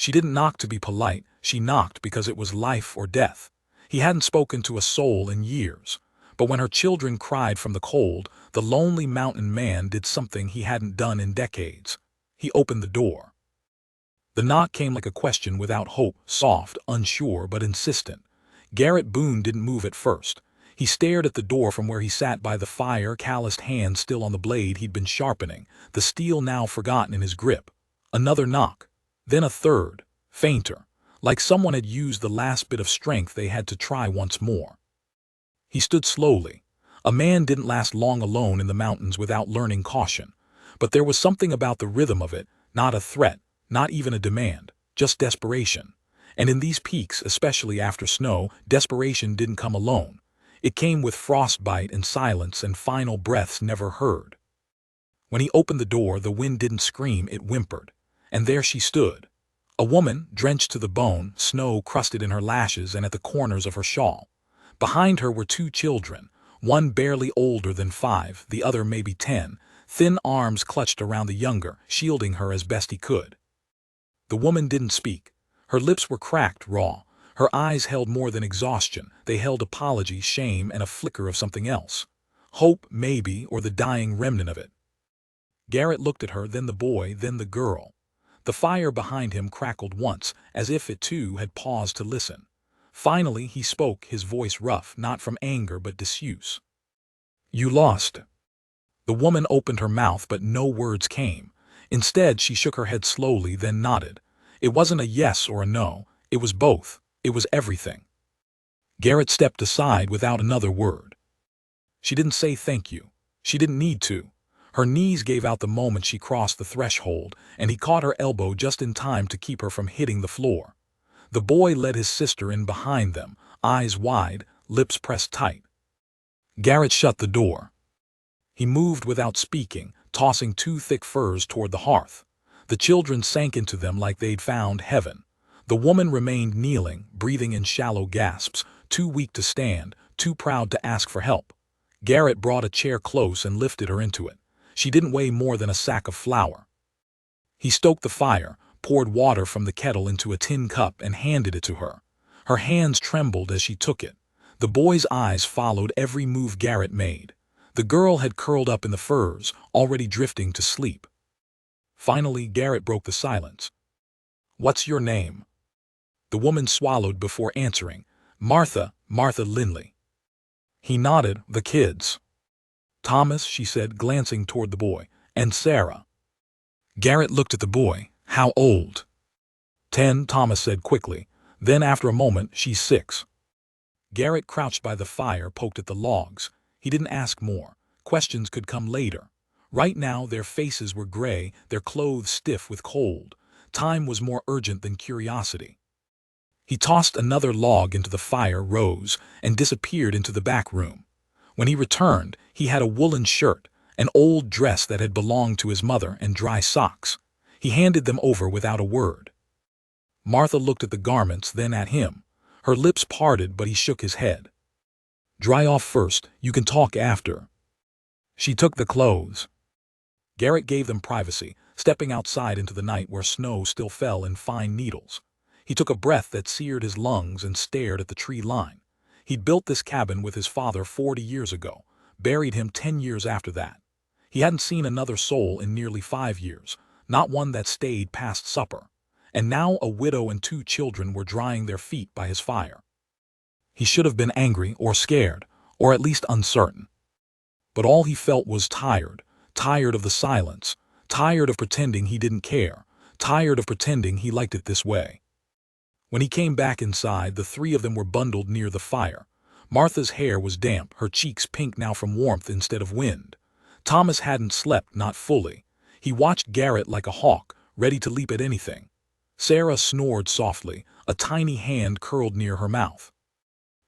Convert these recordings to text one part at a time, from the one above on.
She didn't knock to be polite, she knocked because it was life or death. He hadn't spoken to a soul in years. But when her children cried from the cold, the lonely mountain man did something he hadn't done in decades. He opened the door. The knock came like a question without hope, soft, unsure, but insistent. Garrett Boone didn't move at first. He stared at the door from where he sat by the fire, calloused hands still on the blade he'd been sharpening, the steel now forgotten in his grip. Another knock. Then a third, fainter, like someone had used the last bit of strength they had to try once more. He stood slowly. A man didn't last long alone in the mountains without learning caution. But there was something about the rhythm of it, not a threat, not even a demand, just desperation. And in these peaks, especially after snow, desperation didn't come alone. It came with frostbite and silence and final breaths never heard. When he opened the door, the wind didn't scream, it whimpered. And there she stood. A woman, drenched to the bone, snow crusted in her lashes and at the corners of her shawl. Behind her were two children, one barely older than 5, the other maybe 10, thin arms clutched around the younger, shielding her as best he could. The woman didn't speak. Her lips were cracked, raw. Her eyes held more than exhaustion. They held apology, shame, and a flicker of something else. Hope, maybe, or the dying remnant of it. Garrett looked at her, then the boy, then the girl. The fire behind him crackled once, as if it too had paused to listen. Finally he spoke, his voice rough, not from anger but disuse. "You lost." The woman opened her mouth but no words came. Instead she shook her head slowly, then nodded. It wasn't a yes or a no, it was both. It was everything. Garrett stepped aside without another word. She didn't say thank you. She didn't need to. Her knees gave out the moment she crossed the threshold, and he caught her elbow just in time to keep her from hitting the floor. The boy led his sister in behind them, eyes wide, lips pressed tight. Garrett shut the door. He moved without speaking, tossing 2 thick furs toward the hearth. The children sank into them like they'd found heaven. The woman remained kneeling, breathing in shallow gasps, too weak to stand, too proud to ask for help. Garrett brought a chair close and lifted her into it. She didn't weigh more than a sack of flour. He stoked the fire, poured water from the kettle into a tin cup and handed it to her. Her hands trembled as she took it. The boy's eyes followed every move Garrett made. The girl had curled up in the furs, already drifting to sleep. Finally, Garrett broke the silence. "What's your name?" The woman swallowed before answering. "Martha Lindley." He nodded. "The kids?" "Thomas," she said, glancing toward the boy, "and Sarah." Garrett looked at the boy. "How old?" 10, Thomas said quickly. Then after a moment, "She's 6. Garrett crouched by the fire, poked at the logs. He didn't ask more. Questions could come later. Right now their faces were gray, their clothes stiff with cold. Time was more urgent than curiosity. He tossed another log into the fire, rose, and disappeared into the back room. When he returned, he had a woolen shirt, an old dress that had belonged to his mother, and dry socks. He handed them over without a word. Martha looked at the garments, then at him. Her lips parted, but he shook his head. "Dry off first, you can talk after." She took the clothes. Garrett gave them privacy, stepping outside into the night where snow still fell in fine needles. He took a breath that seared his lungs and stared at the tree line. He'd built this cabin with his father 40 years ago, buried him 10 years after that. He hadn't seen another soul in nearly 5 years, not one that stayed past supper. And now a widow and 2 children were drying their feet by his fire. He should have been angry or scared, or at least uncertain. But all he felt was tired, tired of the silence, tired of pretending he didn't care, tired of pretending he liked it this way. When he came back inside, the 3 of them were bundled near the fire. Martha's hair was damp, her cheeks pink now from warmth instead of wind. Thomas hadn't slept, not fully. He watched Garrett like a hawk, ready to leap at anything. Sarah snored softly, a tiny hand curled near her mouth.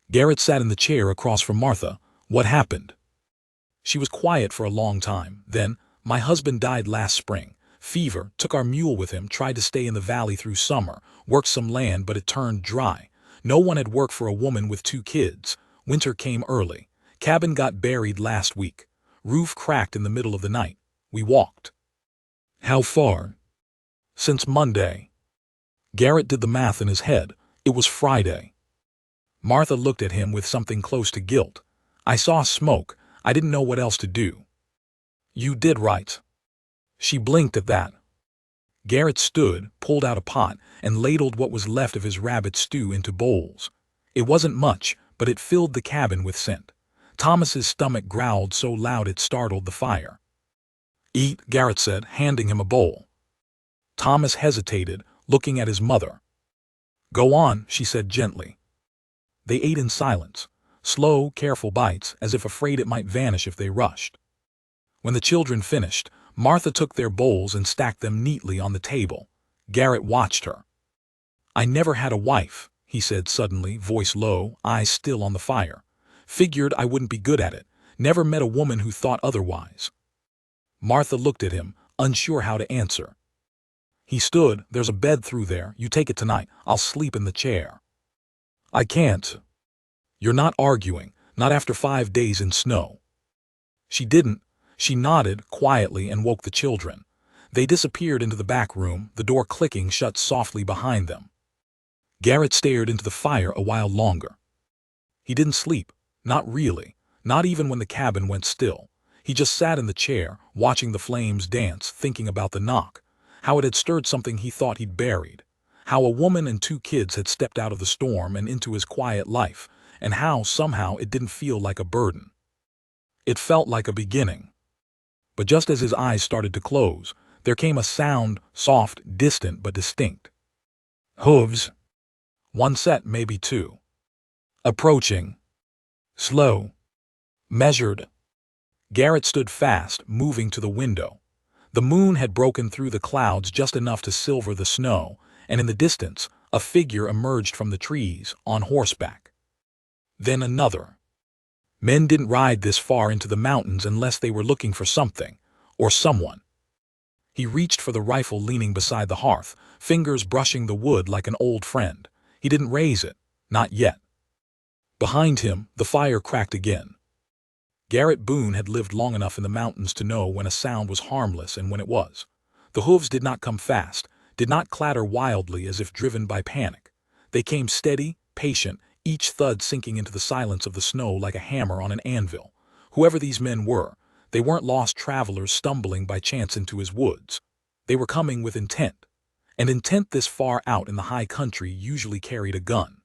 Garrett sat in the chair across from Martha. "What happened?" She was quiet for a long time. Then, "My husband died last spring. Fever, took our mule with him, tried to stay in the valley through summer, worked some land, but it turned dry. No one had work for a woman with 2 kids. Winter came early. Cabin got buried last week. Roof cracked in the middle of the night. We walked." "How far?" "Since Monday." Garrett did the math in his head. It was Friday. Martha looked at him with something close to guilt. I saw smoke. I didn't know what else to do. You did right. She blinked at that. Garrett stood, pulled out a pot, and ladled what was left of his rabbit stew into bowls. It wasn't much, but it filled the cabin with scent. Thomas's stomach growled so loud it startled the fire. Eat, Garrett said, handing him a bowl. Thomas hesitated, looking at his mother. Go on, she said gently. They ate in silence, slow, careful bites, as if afraid it might vanish if they rushed. When the children finished, Martha took their bowls and stacked them neatly on the table. Garrett watched her. I never had a wife, he said suddenly, voice low, eyes still on the fire. Figured I wouldn't be good at it. Never met a woman who thought otherwise. Martha looked at him, unsure how to answer. He stood. There's a bed through there. You take it tonight. I'll sleep in the chair. I can't. You're not arguing, not after 5 days in snow. She didn't. She nodded quietly and woke the children. They disappeared into the back room, the door clicking shut softly behind them. Garrett stared into the fire a while longer. He didn't sleep. Not really. Not even when the cabin went still. He just sat in the chair, watching the flames dance, thinking about the knock. How it had stirred something he thought he'd buried. How a woman and 2 kids had stepped out of the storm and into his quiet life, and how, somehow, it didn't feel like a burden. It felt like a beginning. But just as his eyes started to close, there came a sound, soft, distant but distinct. Hooves. 1 set, maybe 2. Approaching. Slow. Measured. Garrett stood fast, moving to the window. The moon had broken through the clouds just enough to silver the snow, and in the distance, a figure emerged from the trees, on horseback. Then another. Men didn't ride this far into the mountains unless they were looking for something, or someone. He reached for the rifle leaning beside the hearth, fingers brushing the wood like an old friend. He didn't raise it, not yet. Behind him, the fire cracked again. Garrett Boone had lived long enough in the mountains to know when a sound was harmless and when it was. The hooves did not come fast, did not clatter wildly as if driven by panic. They came steady, patient, each thud sinking into the silence of the snow like a hammer on an anvil. Whoever these men were, they weren't lost travelers stumbling by chance into his woods. They were coming with intent. And intent this far out in the high country usually carried a gun.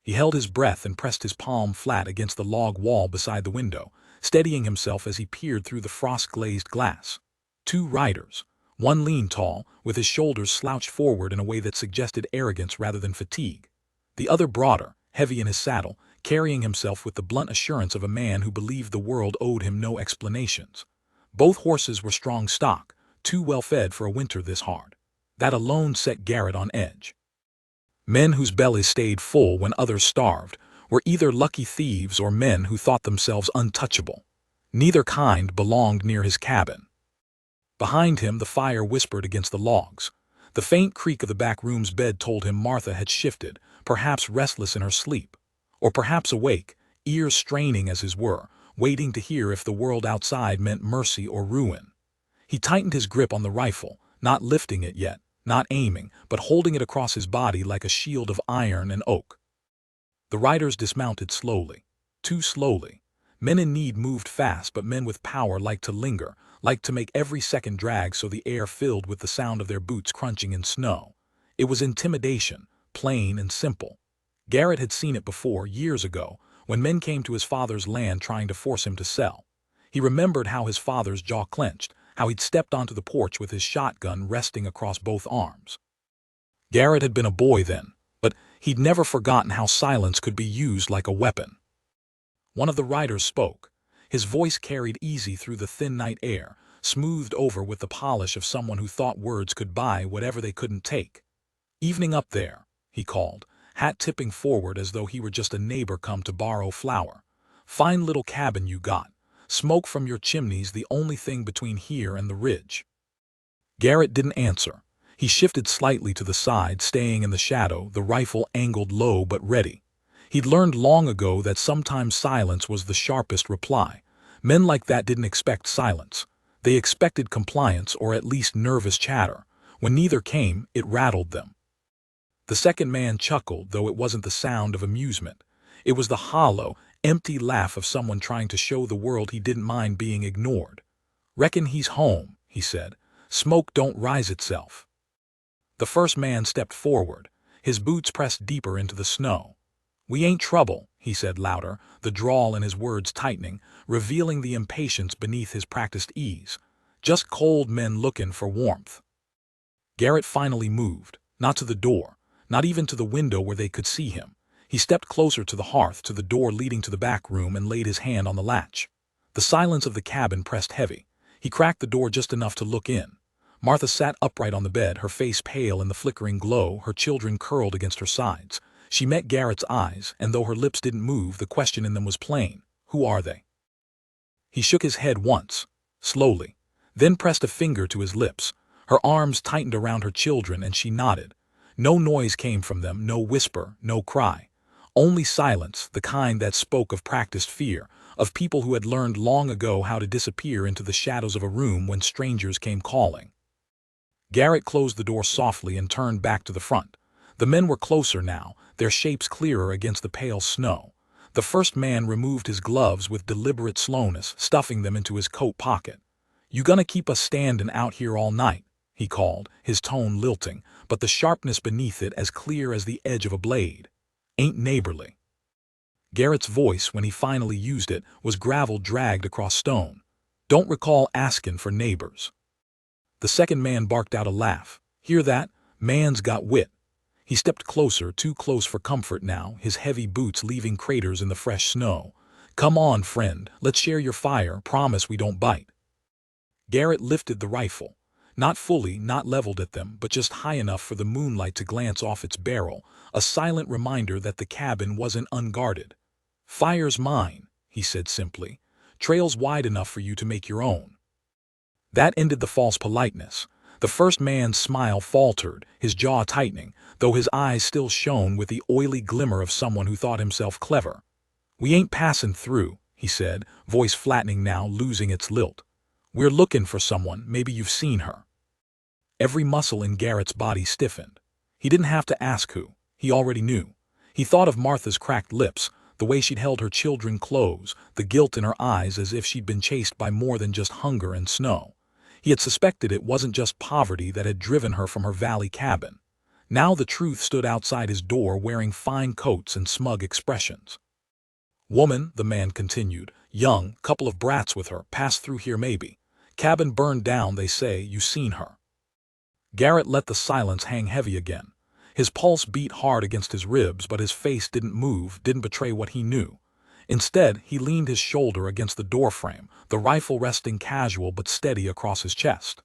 He held his breath and pressed his palm flat against the log wall beside the window, steadying himself as he peered through the frost-glazed glass. 2 riders. One lean tall, with his shoulders slouched forward in a way that suggested arrogance rather than fatigue. The other broader, heavy in his saddle, carrying himself with the blunt assurance of a man who believed the world owed him no explanations. Both horses were strong stock, too well fed for a winter this hard. That alone set Garrett on edge. Men whose bellies stayed full when others starved were either lucky thieves or men who thought themselves untouchable. Neither kind belonged near his cabin. Behind him, the fire whispered against the logs. The faint creak of the back room's bed told him Martha had shifted, perhaps restless in her sleep, or perhaps awake, ears straining as his were, waiting to hear if the world outside meant mercy or ruin. He tightened his grip on the rifle, not lifting it yet, not aiming, but holding it across his body like a shield of iron and oak. The riders dismounted slowly, too slowly. Men in need moved fast, but men with power liked to linger, liked to make every second drag so the air filled with the sound of their boots crunching in snow. It was intimidation, plain and simple. Garrett had seen it before, years ago, when men came to his father's land trying to force him to sell. He remembered how his father's jaw clenched, how he'd stepped onto the porch with his shotgun resting across both arms. Garrett had been a boy then, but he'd never forgotten how silence could be used like a weapon. One of the riders spoke. His voice carried easy through the thin night air, smoothed over with the polish of someone who thought words could buy whatever they couldn't take. "Evening up there," he called, hat tipping forward as though he were just a neighbor come to borrow flour. "Fine little cabin you got. Smoke from your chimney's the only thing between here and the ridge." Garrett didn't answer. He shifted slightly to the side, staying in the shadow, the rifle angled low but ready. He'd learned long ago that sometimes silence was the sharpest reply. Men like that didn't expect silence. They expected compliance or at least nervous chatter. When neither came, it rattled them. The second man chuckled, though it wasn't the sound of amusement. It was the hollow, empty laugh of someone trying to show the world he didn't mind being ignored. "Reckon he's home," he said. "Smoke don't rise itself." The first man stepped forward. His boots pressed deeper into the snow. "We ain't trouble," he said louder, the drawl in his words tightening, revealing the impatience beneath his practiced ease. "Just cold men looking for warmth." Garrett finally moved, not to the door, not even to the window where they could see him. He stepped closer to the hearth, to the door leading to the back room, and laid his hand on the latch. The silence of the cabin pressed heavy. He cracked the door just enough to look in. Martha sat upright on the bed, her face pale in the flickering glow, her children curled against her sides. She met Garrett's eyes, and though her lips didn't move, the question in them was plain. "Who are they?" He shook his head once, slowly, then pressed a finger to his lips. Her arms tightened around her children, and she nodded. No noise came from them, no whisper, no cry. Only silence, the kind that spoke of practiced fear, of people who had learned long ago how to disappear into the shadows of a room when strangers came calling. Garrett closed the door softly and turned back to the front. The men were closer now, their shapes clearer against the pale snow. The first man removed his gloves with deliberate slowness, stuffing them into his coat pocket. "You gonna keep us standin' out here all night?" he called, his tone lilting, but the sharpness beneath it as clear as the edge of a blade. "Ain't neighborly." Garrett's voice, when he finally used it, was gravel dragged across stone. "Don't recall askin' for neighbors." The second man barked out a laugh. "Hear that? Man's got wit." He stepped closer, too close for comfort now, his heavy boots leaving craters in the fresh snow. "Come on, friend, let's share your fire, promise we don't bite." Garrett lifted the rifle. Not fully, not leveled at them, but just high enough for the moonlight to glance off its barrel, a silent reminder that the cabin wasn't unguarded. "Fire's mine," he said simply. "Trail's wide enough for you to make your own." That ended the false politeness. The first man's smile faltered, his jaw tightening, though his eyes still shone with the oily glimmer of someone who thought himself clever. "We ain't passin' through," he said, voice flattening now, losing its lilt. "We're lookin' for someone, maybe you've seen her." Every muscle in Garrett's body stiffened. He didn't have to ask who. He already knew. He thought of Martha's cracked lips, the way she'd held her children close, the guilt in her eyes as if she'd been chased by more than just hunger and snow. He had suspected it wasn't just poverty that had driven her from her valley cabin. Now the truth stood outside his door, wearing fine coats and smug expressions. "Woman," the man continued, "young, couple of brats with her, passed through here maybe. Cabin burned down, they say, you seen her." Garrett let the silence hang heavy again. His pulse beat hard against his ribs, but his face didn't move, didn't betray what he knew. Instead, he leaned his shoulder against the doorframe, the rifle resting casual but steady across his chest.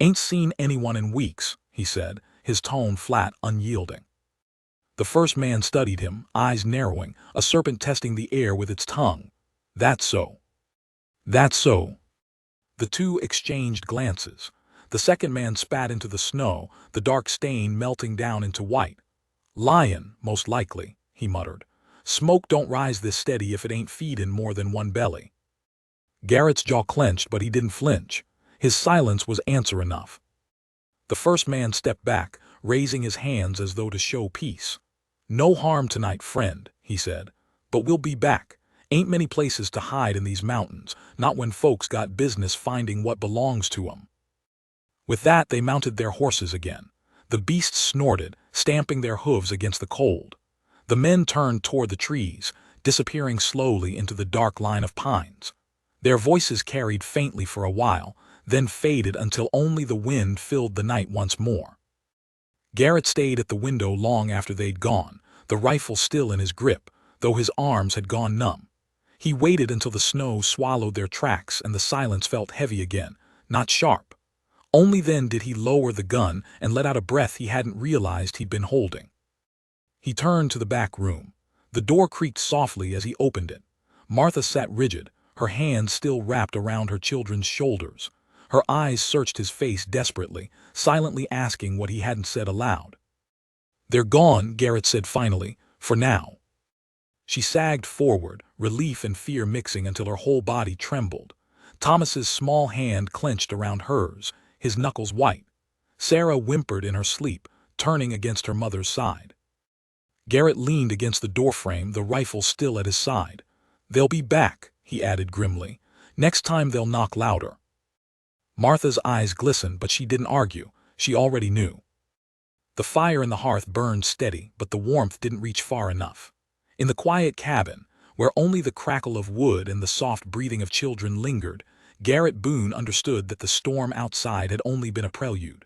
"Ain't seen anyone in weeks," he said, his tone flat, unyielding. The first man studied him, eyes narrowing, a serpent testing the air with its tongue. "That's so." "That's so." The two exchanged glances. The second man spat into the snow, the dark stain melting down into white. "Lion, most likely," he muttered. "Smoke don't rise this steady if it ain't feedin' more than one belly." Garrett's jaw clenched, but he didn't flinch. His silence was answer enough. The first man stepped back, raising his hands as though to show peace. "No harm tonight, friend," he said. "But we'll be back. Ain't many places to hide in these mountains, not when folks got business finding what belongs to 'em." With that, they mounted their horses again. The beasts snorted, stamping their hooves against the cold. The men turned toward the trees, disappearing slowly into the dark line of pines. Their voices carried faintly for a while, then faded until only the wind filled the night once more. Garrett stayed at the window long after they'd gone, the rifle still in his grip, though his arms had gone numb. He waited until the snow swallowed their tracks and the silence felt heavy again, not sharp. Only then did he lower the gun and let out a breath he hadn't realized he'd been holding. He turned to the back room. The door creaked softly as he opened it. Martha sat rigid, her hands still wrapped around her children's shoulders. Her eyes searched his face desperately, silently asking what he hadn't said aloud. "They're gone," Garrett said finally, "for now." She sagged forward, relief and fear mixing until her whole body trembled. Thomas's small hand clenched around hers, his knuckles white. Sarah whimpered in her sleep, turning against her mother's side. Garrett leaned against the doorframe, the rifle still at his side. "They'll be back," he added grimly. "Next time they'll knock louder." Martha's eyes glistened, but she didn't argue. She already knew. The fire in the hearth burned steady, but the warmth didn't reach far enough. In the quiet cabin, where only the crackle of wood and the soft breathing of children lingered, Garrett Boone understood that the storm outside had only been a prelude.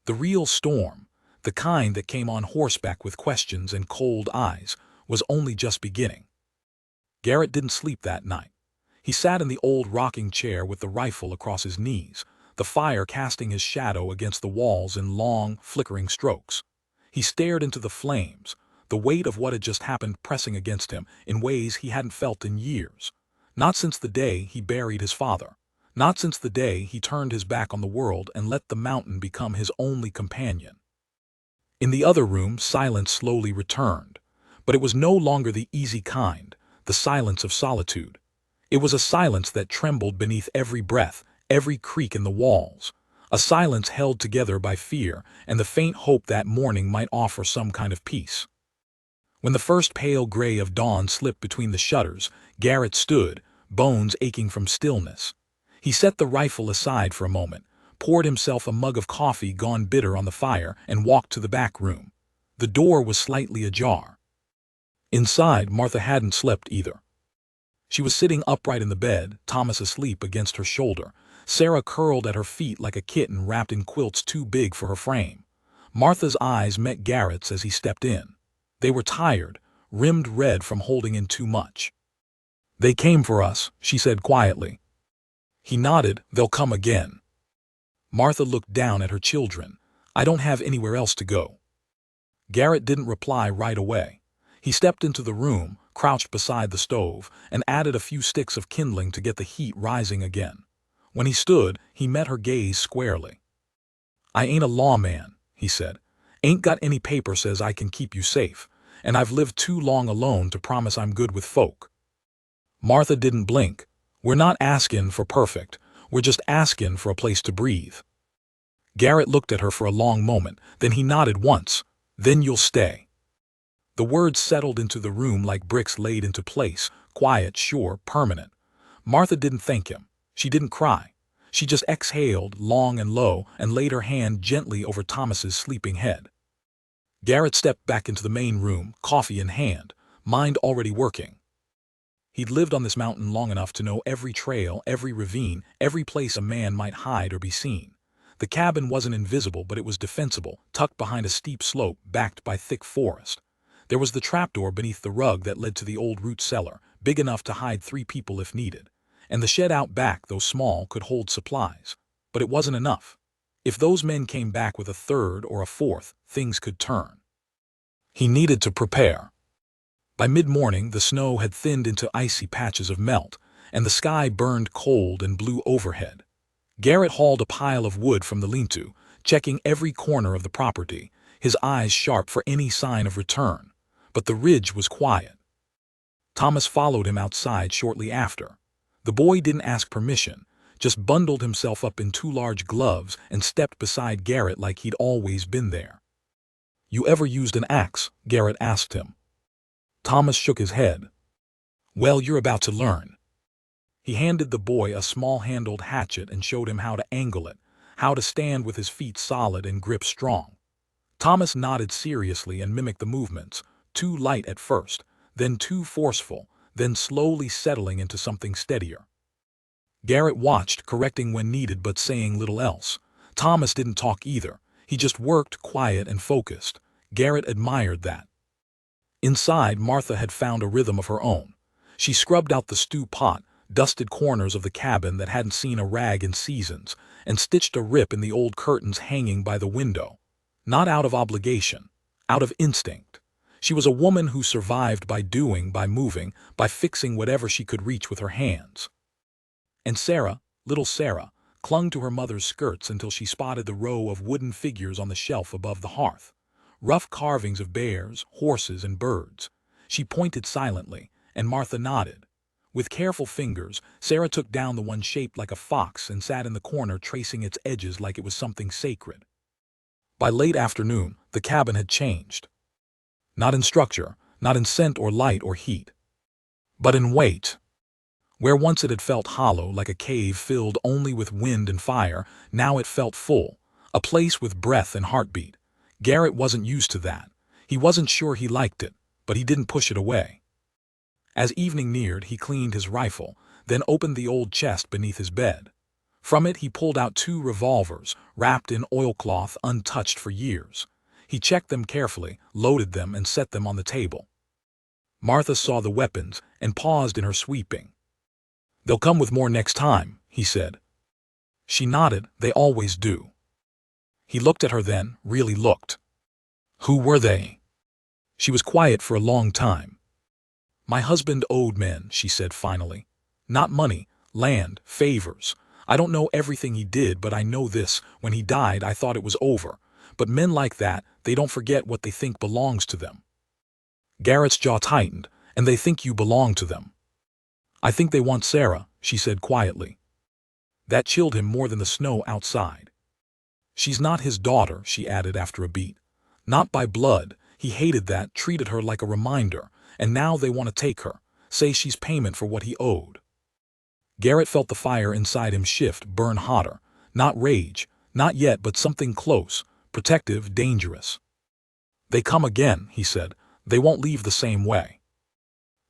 The real storm, the kind that came on horseback with questions and cold eyes, was only just beginning. Garrett didn't sleep that night. He sat in the old rocking chair with the rifle across his knees, the fire casting his shadow against the walls in long, flickering strokes. He stared into the flames, the weight of what had just happened pressing against him in ways he hadn't felt in years. Not since the day he buried his father. Not since the day he turned his back on the world and let the mountain become his only companion. In the other room, silence slowly returned. But it was no longer the easy kind, the silence of solitude. It was a silence that trembled beneath every breath, every creak in the walls. A silence held together by fear and the faint hope that morning might offer some kind of peace. When the first pale gray of dawn slipped between the shutters, Garrett stood, bones aching from stillness. He set the rifle aside for a moment, poured himself a mug of coffee gone bitter on the fire, and walked to the back room. The door was slightly ajar. Inside, Martha hadn't slept either. She was sitting upright in the bed, Thomas asleep against her shoulder, Sarah curled at her feet like a kitten wrapped in quilts too big for her frame. Martha's eyes met Garrett's as he stepped in. They were tired, rimmed red from holding in too much. "They came for us," she said quietly. He nodded. "They'll come again." Martha looked down at her children. "I don't have anywhere else to go." Garrett didn't reply right away. He stepped into the room, crouched beside the stove, and added a few sticks of kindling to get the heat rising again. When he stood, he met her gaze squarely. "I ain't a lawman," he said. "Ain't got any paper says I can keep you safe, and I've lived too long alone to promise I'm good with folk." Martha didn't blink. "We're not asking for perfect. We're just asking for a place to breathe." Garrett looked at her for a long moment, then he nodded once. "Then you'll stay." The words settled into the room like bricks laid into place, quiet, sure, permanent. Martha didn't thank him. She didn't cry. She just exhaled, long and low, and laid her hand gently over Thomas's sleeping head. Garrett stepped back into the main room, coffee in hand, mind already working. He'd lived on this mountain long enough to know every trail, every ravine, every place a man might hide or be seen. The cabin wasn't invisible, but it was defensible, tucked behind a steep slope, backed by thick forest. There was the trapdoor beneath the rug that led to the old root cellar, big enough to hide 3 people if needed. And the shed out back, though small, could hold supplies. But it wasn't enough. If those men came back with a third or a fourth, things could turn. He needed to prepare. By mid-morning, the snow had thinned into icy patches of melt, and the sky burned cold and blue overhead. Garrett hauled a pile of wood from the lean-to, checking every corner of the property, his eyes sharp for any sign of return. But the ridge was quiet. Thomas followed him outside shortly after. The boy didn't ask permission, just bundled himself up in 2 large gloves and stepped beside Garrett like he'd always been there. "You ever used an axe?" Garrett asked him. Thomas shook his head. "Well, you're about to learn." He handed the boy a small-handled hatchet and showed him how to angle it, how to stand with his feet solid and grip strong. Thomas nodded seriously and mimicked the movements, too light at first, then too forceful, then slowly settling into something steadier. Garrett watched, correcting when needed but saying little else. Thomas didn't talk either. He just worked, quiet and focused. Garrett admired that. Inside, Martha had found a rhythm of her own. She scrubbed out the stew pot, dusted corners of the cabin that hadn't seen a rag in seasons, and stitched a rip in the old curtains hanging by the window. Not out of obligation, out of instinct. She was a woman who survived by doing, by moving, by fixing whatever she could reach with her hands. And Sarah, little Sarah, clung to her mother's skirts until she spotted the row of wooden figures on the shelf above the hearth. Rough carvings of bears, horses, and birds. She pointed silently, and Martha nodded. With careful fingers, Sarah took down the one shaped like a fox and sat in the corner tracing its edges like it was something sacred. By late afternoon, the cabin had changed. Not in structure, not in scent or light or heat, but in weight. Where once it had felt hollow like a cave filled only with wind and fire, now it felt full, a place with breath and heartbeat. Garrett wasn't used to that. He wasn't sure he liked it, but he didn't push it away. As evening neared, he cleaned his rifle, then opened the old chest beneath his bed. From it he pulled out 2 revolvers, wrapped in oilcloth untouched for years. He checked them carefully, loaded them, and set them on the table. Martha saw the weapons and paused in her sweeping. "They'll come with more next time," he said. She nodded. "They always do." He looked at her then, really looked. "Who were they?" She was quiet for a long time. "My husband owed men," she said finally. "Not money, land, favors. I don't know everything he did, but I know this. When he died, I thought it was over. But men like that, they don't forget what they think belongs to them." Garrett's jaw tightened, "And they think you belong to them." "I think they want Sarah," she said quietly. That chilled him more than the snow outside. "She's not his daughter," she added after a beat. "Not by blood. He hated that, treated her like a reminder, and now they want to take her, say she's payment for what he owed." Garrett felt the fire inside him shift, burn hotter. Not rage, not yet, but something close, protective, dangerous. "They come again," he said. "They won't leave the same way."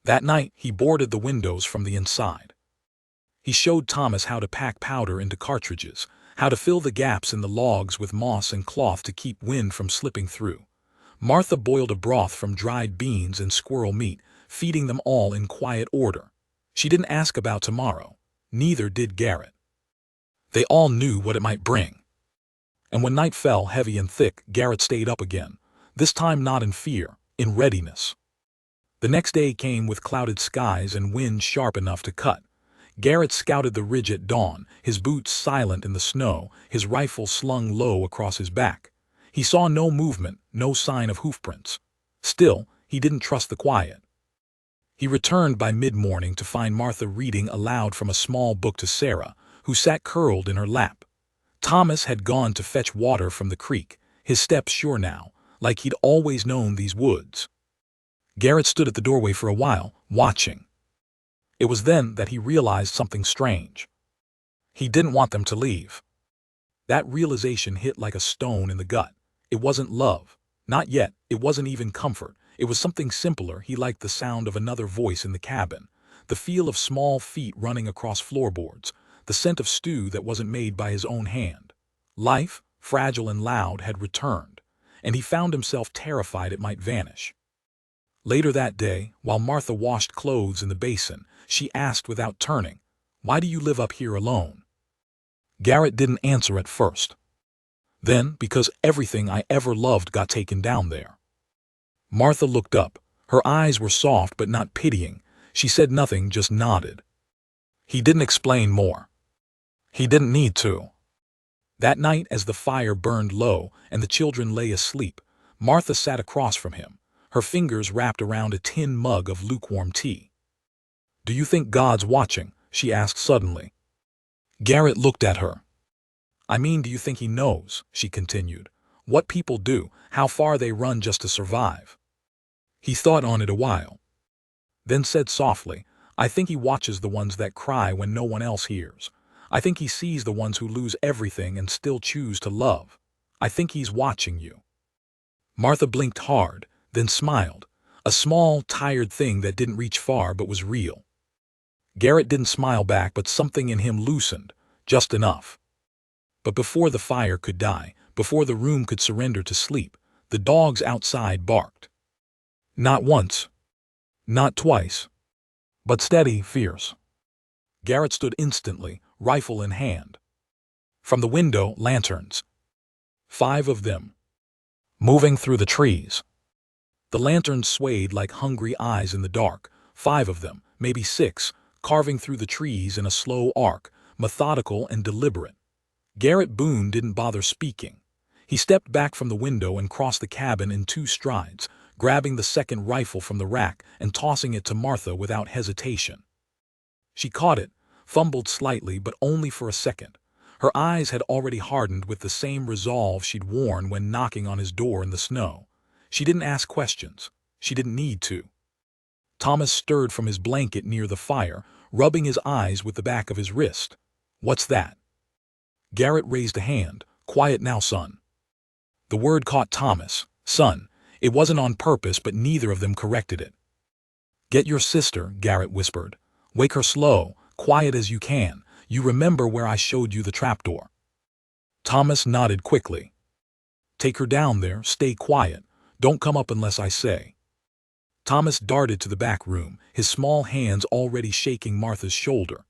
That night, he boarded the windows from the inside. He showed Thomas how to pack powder into cartridges, how to fill the gaps in the logs with moss and cloth to keep wind from slipping through. Martha boiled a broth from dried beans and squirrel meat, feeding them all in quiet order. She didn't ask about tomorrow. Neither did Garrett. They all knew what it might bring. And when night fell heavy and thick, Garrett stayed up again, this time not in fear, in readiness. The next day came with clouded skies and wind sharp enough to cut. Garrett scouted the ridge at dawn, his boots silent in the snow, his rifle slung low across his back. He saw no movement, no sign of hoofprints. Still, he didn't trust the quiet. He returned by mid-morning to find Martha reading aloud from a small book to Sarah, who sat curled in her lap. Thomas had gone to fetch water from the creek, his steps sure now, like he'd always known these woods. Garrett stood at the doorway for a while, watching. It was then that he realized something strange. He didn't want them to leave. That realization hit like a stone in the gut. It wasn't love. Not yet. It wasn't even comfort. It was something simpler. He liked the sound of another voice in the cabin, the feel of small feet running across floorboards, the scent of stew that wasn't made by his own hand. Life, fragile and loud, had returned, and he found himself terrified it might vanish. Later that day, while Martha washed clothes in the basin, she asked without turning, "Why do you live up here alone?" Garrett didn't answer at first. Then, "Because everything I ever loved got taken down there." Martha looked up. Her eyes were soft but not pitying. She said nothing, just nodded. He didn't explain more. He didn't need to. That night, as the fire burned low and the children lay asleep, Martha sat across from him, her fingers wrapped around a tin mug of lukewarm tea. "Do you think God's watching?" she asked suddenly. Garrett looked at her. "I mean, do you think he knows," she continued, "what people do, how far they run just to survive?" He thought on it a while, then said softly, "I think he watches the ones that cry when no one else hears. I think he sees the ones who lose everything and still choose to love. I think he's watching you." Martha blinked hard, then smiled, a small, tired thing that didn't reach far but was real. Garrett didn't smile back, but something in him loosened, just enough. But before the fire could die, before the room could surrender to sleep, the dogs outside barked. Not once, not twice, but steady, fierce. Garrett stood instantly, rifle in hand. From the window, lanterns. 5 of them, moving through the trees. The lanterns swayed like hungry eyes in the dark, 5 of them, maybe 6, carving through the trees in a slow arc, methodical and deliberate. Garrett Boone didn't bother speaking. He stepped back from the window and crossed the cabin in 2 strides, grabbing the second rifle from the rack and tossing it to Martha without hesitation. She caught it, fumbled slightly but only for a second. Her eyes had already hardened with the same resolve she'd worn when knocking on his door in the snow. She didn't ask questions. She didn't need to. Thomas stirred from his blanket near the fire, rubbing his eyes with the back of his wrist. "What's that?" Garrett raised a hand. "Quiet now, son." The word caught Thomas. Son. It wasn't on purpose, but neither of them corrected it. "Get your sister," Garrett whispered. "Wake her slow, quiet as you can. You remember where I showed you the trapdoor?" Thomas nodded quickly. "Take her down there, stay quiet. Don't come up unless I say." Thomas darted to the back room, his small hands already shaking Martha's shoulder.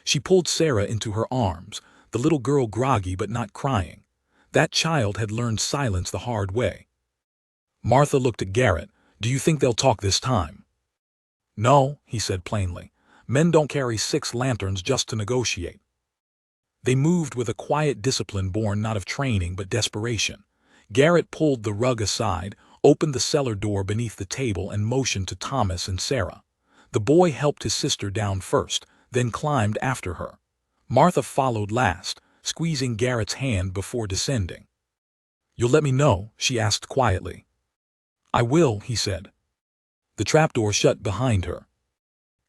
She pulled Sarah into her arms, the little girl groggy but not crying. That child had learned silence the hard way. Martha looked at Garrett. "Do you think they'll talk this time?" "No," he said plainly. "Men don't carry 6 lanterns just to negotiate." They moved with a quiet discipline born not of training but desperation. Garrett pulled the rug aside, opened the cellar door beneath the table and motioned to Thomas and Sarah. The boy helped his sister down first, then climbed after her. Martha followed last, squeezing Garrett's hand before descending. "You'll let me know?" she asked quietly. "I will," he said. The trapdoor shut behind her.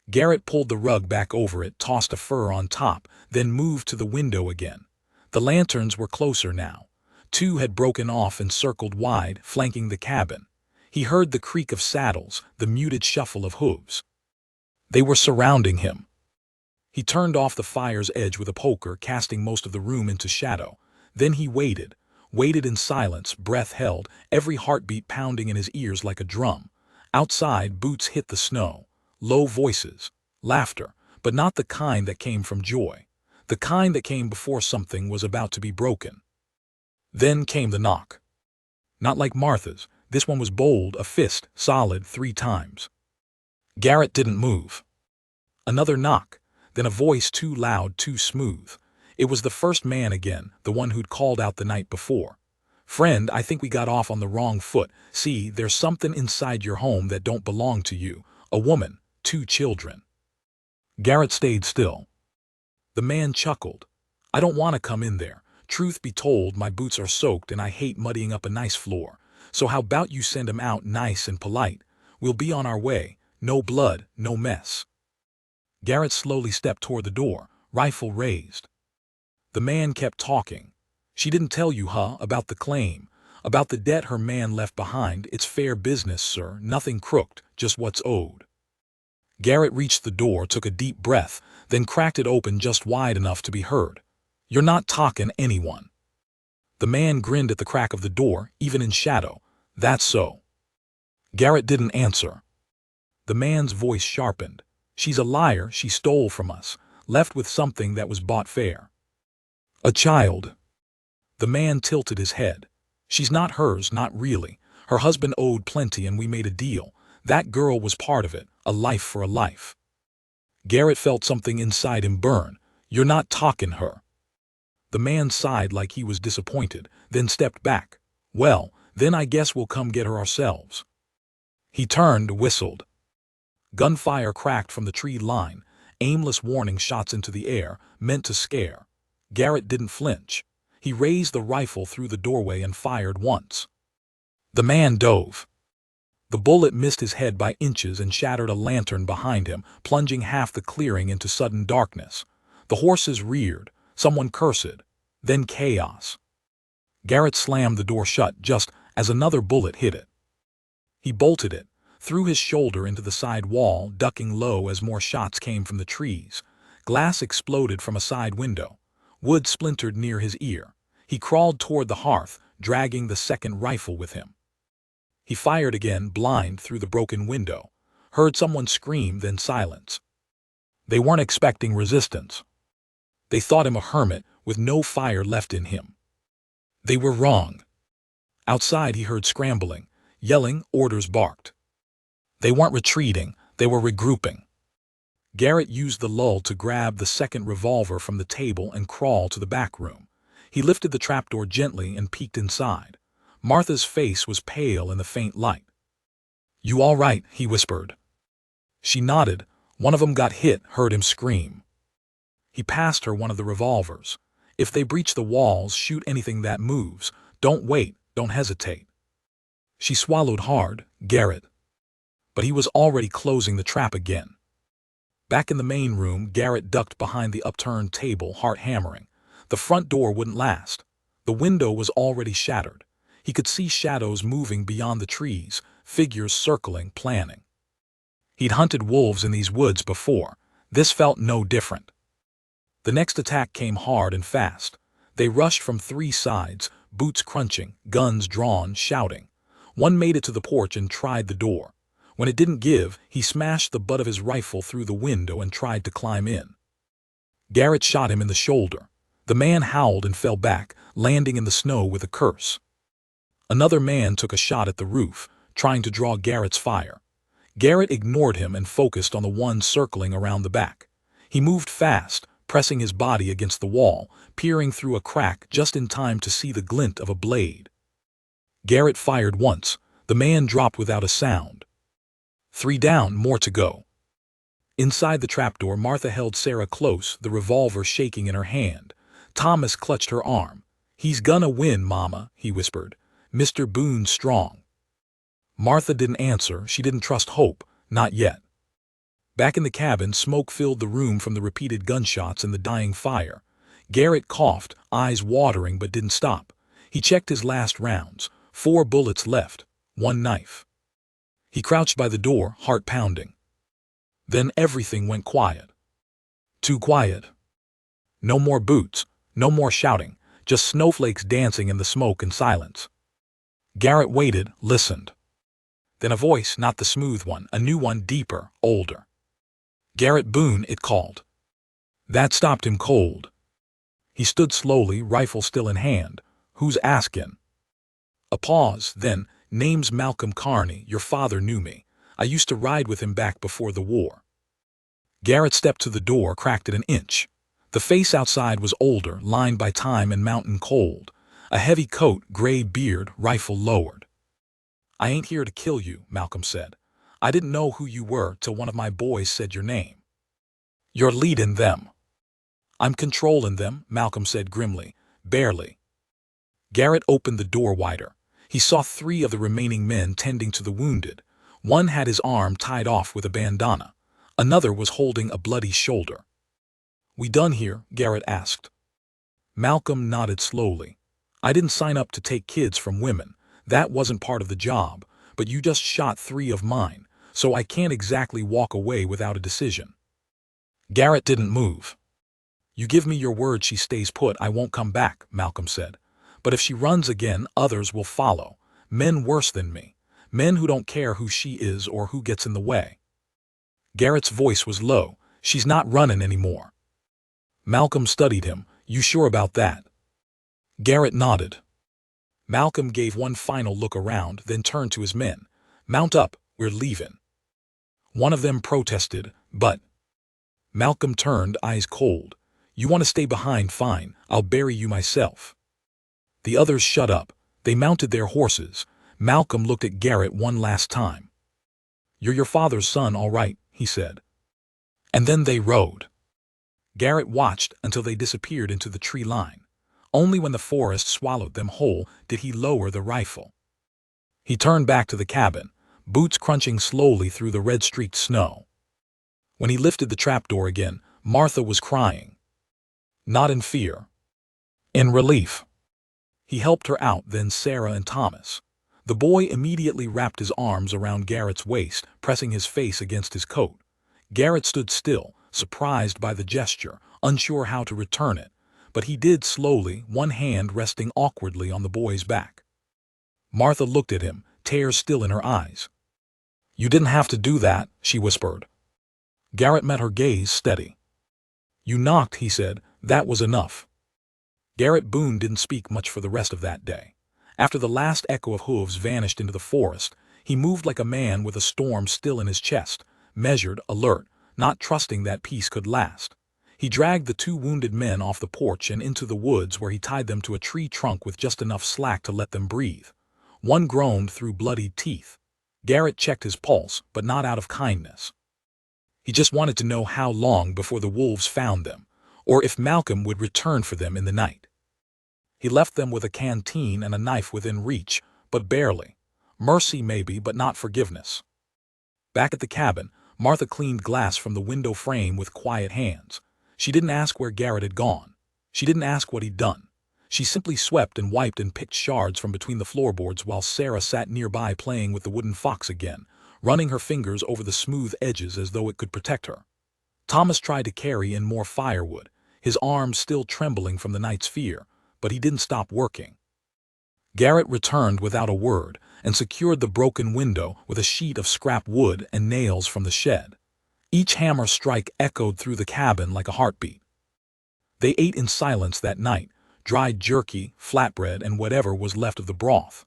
Garrett pulled the rug back over it, tossed a fur on top, then moved to the window again. The lanterns were closer now. 2 had broken off and circled wide, flanking the cabin. He heard the creak of saddles, the muted shuffle of hooves. They were surrounding him. He turned off the fire's edge with a poker, casting most of the room into shadow. Then he waited in silence, breath held, every heartbeat pounding in his ears like a drum. Outside, boots hit the snow. Low voices. Laughter, but not the kind that came from joy. The kind that came before something was about to be broken. Then came the knock. Not like Martha's. This one was bold, a fist, solid 3 times. Garrett didn't move. Another knock, then a voice too loud, too smooth. It was the first man again, the one who'd called out the night before. "Friend, I think we got off on the wrong foot. See, there's something inside your home that don't belong to you. A woman, 2 children." Garrett stayed still. The man chuckled. "I don't want to come in there. Truth be told, my boots are soaked and I hate muddying up a nice floor. So how about you send him out nice and polite? We'll be on our way. No blood, no mess." Garrett slowly stepped toward the door, rifle raised. The man kept talking. "She didn't tell you, huh, about the claim, about the debt her man left behind. It's fair business, sir, nothing crooked, just what's owed." Garrett reached the door, took a deep breath, then cracked it open just wide enough to be heard. "You're not talking anyone." The man grinned at the crack of the door, even in shadow. "That's so." Garrett didn't answer. The man's voice sharpened. "She's a liar. She stole from us, left with something that was bought fair. A child." The man tilted his head. "She's not hers, not really. Her husband owed plenty and we made a deal. That girl was part of it, a life for a life." Garrett felt something inside him burn. "You're not talking her." The man sighed like he was disappointed, then stepped back. "Well, then I guess we'll come get her ourselves." He turned, whistled. Gunfire cracked from the tree line, aimless warning shots into the air, meant to scare. Garrett didn't flinch. He raised the rifle through the doorway and fired once. The man dove. The bullet missed his head by inches and shattered a lantern behind him, plunging half the clearing into sudden darkness. The horses reared, someone cursed, then chaos. Garrett slammed the door shut just as another bullet hit it. He bolted it, threw his shoulder into the side wall, ducking low as more shots came from the trees. Glass exploded from a side window. Wood splintered near his ear. He crawled toward the hearth, dragging the second rifle with him. He fired again, blind, through the broken window. Heard someone scream, then silence. They weren't expecting resistance. They thought him a hermit with no fire left in him. They were wrong. Outside he heard scrambling, yelling, orders barked. They weren't retreating, they were regrouping. Garrett used the lull to grab the second revolver from the table and crawl to the back room. He lifted the trapdoor gently and peeked inside. Martha's face was pale in the faint light. "You all right?" he whispered. She nodded. "One of 'em got hit, heard him scream." He passed her one of the revolvers. If they breach the walls, shoot anything that moves. Don't wait, don't hesitate. She swallowed hard, Garrett. But he was already closing the trap again. Back in the main room, Garrett ducked behind the upturned table, heart hammering. The front door wouldn't last. The window was already shattered. He could see shadows moving beyond the trees, figures circling, planning. He'd hunted wolves in these woods before. This felt no different. The next attack came hard and fast. They rushed from 3 sides, boots crunching, guns drawn, shouting. One made it to the porch and tried the door. When it didn't give, he smashed the butt of his rifle through the window and tried to climb in. Garrett shot him in the shoulder. The man howled and fell back, landing in the snow with a curse. Another man took a shot at the roof, trying to draw Garrett's fire. Garrett ignored him and focused on the one circling around the back. He moved fast, pressing his body against the wall, peering through a crack just in time to see the glint of a blade. Garrett fired once. The man dropped without a sound. 3 down, more to go. Inside the trapdoor, Martha held Sarah close, the revolver shaking in her hand. Thomas clutched her arm. "He's gonna win, Mama," he whispered. "Mr. Boone's strong." Martha didn't answer. She didn't trust hope, not yet. Back in the cabin, smoke filled the room from the repeated gunshots and the dying fire. Garrett coughed, eyes watering, but didn't stop. He checked his last rounds. 4 bullets left, 1 knife. He crouched by the door, heart pounding. Then everything went quiet. Too quiet. No more boots, no more shouting, just snowflakes dancing in the smoke and silence. Garrett waited, listened. Then a voice, not the smooth one, a new one, deeper, older. "Garrett Boone," it called. That stopped him cold. He stood slowly, rifle still in hand. "Who's askin'?" A pause, then, "Name's Malcolm Carney. Your father knew me. I used to ride with him back before the war." Garrett stepped to the door, cracked it an inch. The face outside was older, lined by time and mountain cold. A heavy coat, gray beard, rifle lowered. "I ain't here to kill you," Malcolm said. "I didn't know who you were till one of my boys said your name." "You're leading them." "I'm controlling them," Malcolm said grimly. "Barely." Garrett opened the door wider. He saw 3 of the remaining men tending to the wounded. One had his arm tied off with a bandana. Another was holding a bloody shoulder. "We done here?" Garrett asked. Malcolm nodded slowly. "I didn't sign up to take kids from women. That wasn't part of the job, but you just shot 3 of mine, so I can't exactly walk away without a decision." Garrett didn't move. "You give me your word she stays put, I won't come back," Malcolm said. "But if she runs again, others will follow. Men worse than me. Men who don't care who she is or who gets in the way." Garrett's voice was low. "She's not running anymore." Malcolm studied him. "You sure about that?" Garrett nodded. Malcolm gave one final look around, then turned to his men. "Mount up, we're leaving." One of them protested, "But—" Malcolm turned, eyes cold. "You want to stay behind, fine. I'll bury you myself." The others shut up. They mounted their horses. Malcolm looked at Garrett one last time. "You're your father's son, all right," he said. And then they rode. Garrett watched until they disappeared into the tree line. Only when the forest swallowed them whole did he lower the rifle. He turned back to the cabin, boots crunching slowly through the red-streaked snow. When he lifted the trapdoor again, Martha was crying. Not in fear. In relief. He helped her out, then Sarah and Thomas. The boy immediately wrapped his arms around Garrett's waist, pressing his face against his coat. Garrett stood still, surprised by the gesture, unsure how to return it, but he did slowly, one hand resting awkwardly on the boy's back. Martha looked at him, tears still in her eyes. "You didn't have to do that," she whispered. Garrett met her gaze steady. "You knocked," he said. "That was enough." Garrett Boone didn't speak much for the rest of that day. After the last echo of hooves vanished into the forest, he moved like a man with a storm still in his chest, measured, alert, not trusting that peace could last. He dragged the 2 wounded men off the porch and into the woods, where he tied them to a tree trunk with just enough slack to let them breathe. One groaned through bloodied teeth. Garrett checked his pulse, but not out of kindness. He just wanted to know how long before the wolves found them. or if Malcolm would return for them in the night. He left them with a canteen and a knife within reach, but barely. Mercy maybe, but not forgiveness. Back at the cabin, Martha cleaned glass from the window frame with quiet hands. She didn't ask where Garrett had gone. She didn't ask what he'd done. She simply swept and wiped and picked shards from between the floorboards while Sarah sat nearby playing with the wooden fox again, running her fingers over the smooth edges as though it could protect her. Thomas tried to carry in more firewood, his arms still trembling from the night's fear, but he didn't stop working. Garrett returned without a word and secured the broken window with a sheet of scrap wood and nails from the shed. Each hammer strike echoed through the cabin like a heartbeat. They ate in silence that night, dried jerky, flatbread, and whatever was left of the broth.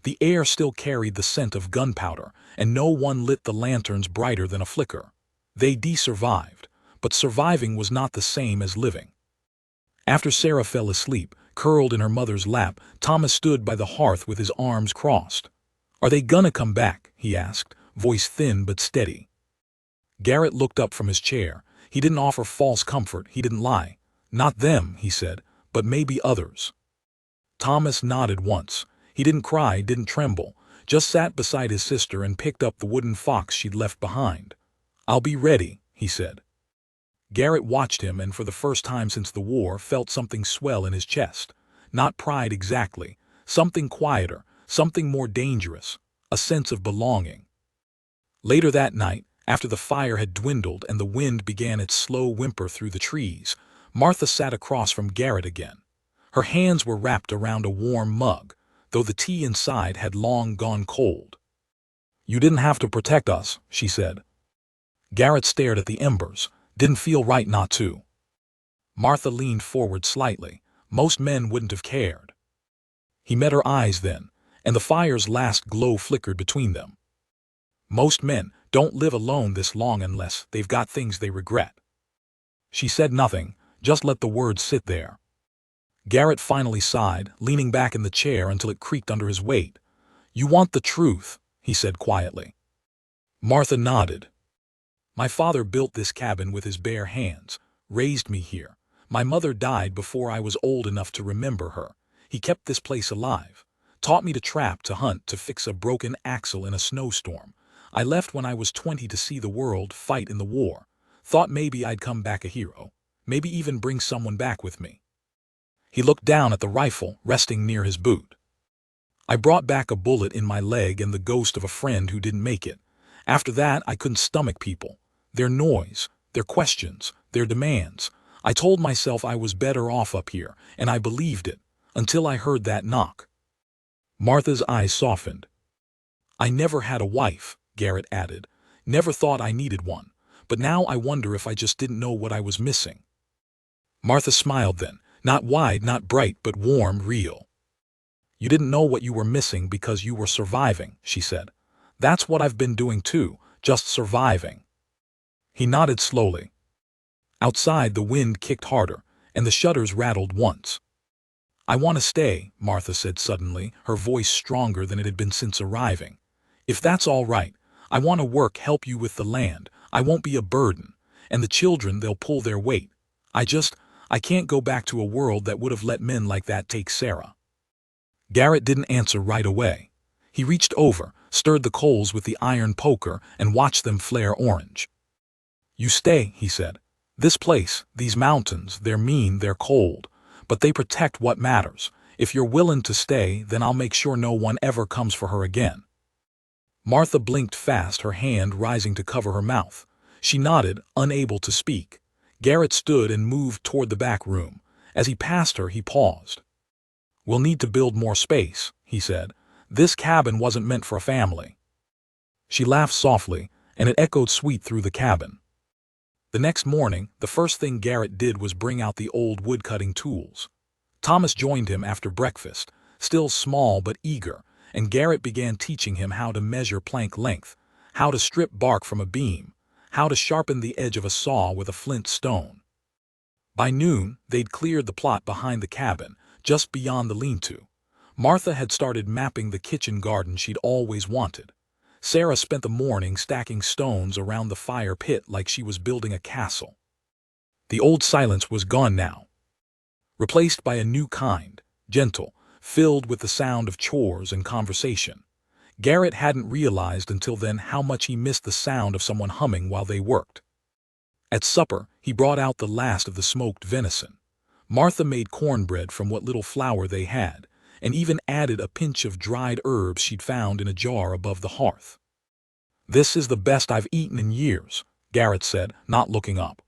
The air still carried the scent of gunpowder, and no one lit the lanterns brighter than a flicker. They survived, but surviving was not the same as living. After Sarah fell asleep, curled in her mother's lap, Thomas stood by the hearth with his arms crossed. "Are they gonna come back?" he asked, voice thin but steady. Garrett looked up from his chair. He didn't offer false comfort, he didn't lie. "Not them," he said, "but maybe others." Thomas nodded once. He didn't cry, didn't tremble, just sat beside his sister and picked up the wooden fox she'd left behind. "I'll be ready," he said. Garrett watched him and for the first time since the war felt something swell in his chest. Not pride exactly, something quieter, something more dangerous, a sense of belonging. Later that night, after the fire had dwindled and the wind began its slow whimper through the trees, Martha sat across from Garrett again. Her hands were wrapped around a warm mug, though the tea inside had long gone cold. "You didn't have to protect us," she said. Garrett stared at the embers. Didn't feel right not to. Martha leaned forward slightly. Most men wouldn't have cared. He met her eyes then, and the fire's last glow flickered between them. "Most men don't live alone this long unless they've got things they regret." She said nothing, just let the words sit there. Garrett finally sighed, leaning back in the chair until it creaked under his weight. "You want the truth," he said quietly. Martha nodded. "My father built this cabin with his bare hands, raised me here. My mother died before I was old enough to remember her. He kept this place alive, taught me to trap, to hunt, to fix a broken axle in a snowstorm. I left when I was 20 to see the world, fight in the war. Thought maybe I'd come back a hero, maybe even bring someone back with me." He looked down at the rifle resting near his boot. "I brought back a bullet in my leg and the ghost of a friend who didn't make it. After that, I couldn't stomach people. Their noise, their questions, their demands. I told myself I was better off up here, and I believed it, until I heard that knock." Martha's eyes softened. "I never had a wife," Garrett added. "Never thought I needed one, but now I wonder if I just didn't know what I was missing." Martha smiled then, not wide, not bright, but warm, real. "You didn't know what you were missing because you were surviving," she said. "That's what I've been doing too, just surviving." He nodded slowly. Outside, the wind kicked harder, and the shutters rattled once. "I want to stay," Martha said suddenly, her voice stronger than it had been since arriving. "If that's all right, I want to work, help you with the land. I won't be a burden. And the children, they'll pull their weight. I can't go back to a world that would have let men like that take Sarah." Garrett didn't answer right away. He reached over, stirred the coals with the iron poker, and watched them flare orange. "You stay," he said. "This place, these mountains, they're mean, they're cold, but they protect what matters. If you're willing to stay, then I'll make sure no one ever comes for her again." Martha blinked fast, her hand rising to cover her mouth. She nodded, unable to speak. Garrett stood and moved toward the back room. As he passed her, he paused. "We'll need to build more space," he said. "This cabin wasn't meant for a family." She laughed softly, and it echoed sweet through the cabin. The next morning, the first thing Garrett did was bring out the old wood-cutting tools. Thomas joined him after breakfast, still small but eager, and Garrett began teaching him how to measure plank length, how to strip bark from a beam, how to sharpen the edge of a saw with a flint stone. By noon, they'd cleared the plot behind the cabin, just beyond the lean-to. Martha had started mapping the kitchen garden she'd always wanted. Sarah spent the morning stacking stones around the fire pit like she was building a castle. The old silence was gone now, replaced by a new kind, gentle, filled with the sound of chores and conversation. Garrett hadn't realized until then how much he missed the sound of someone humming while they worked. At supper, he brought out the last of the smoked venison. Martha made cornbread from what little flour they had, and even added a pinch of dried herbs she'd found in a jar above the hearth. "This is the best I've eaten in years," Garrett said, not looking up.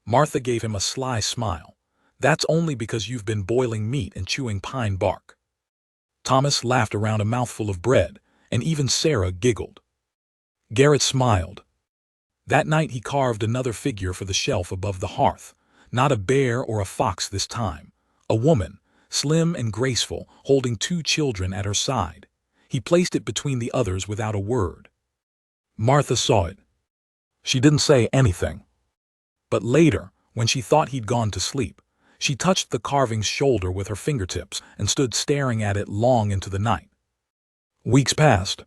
Martha gave him a sly smile. "That's only because you've been boiling meat and chewing pine bark." Thomas laughed around a mouthful of bread, and even Sarah giggled. Garrett smiled. That night he carved another figure for the shelf above the hearth. Not a bear or a fox this time. A woman, slim and graceful, holding 2 children at her side. He placed it between the others without a word. Martha saw it. She didn't say anything. But later, when she thought he'd gone to sleep, she touched the carving's shoulder with her fingertips and stood staring at it long into the night. Weeks passed.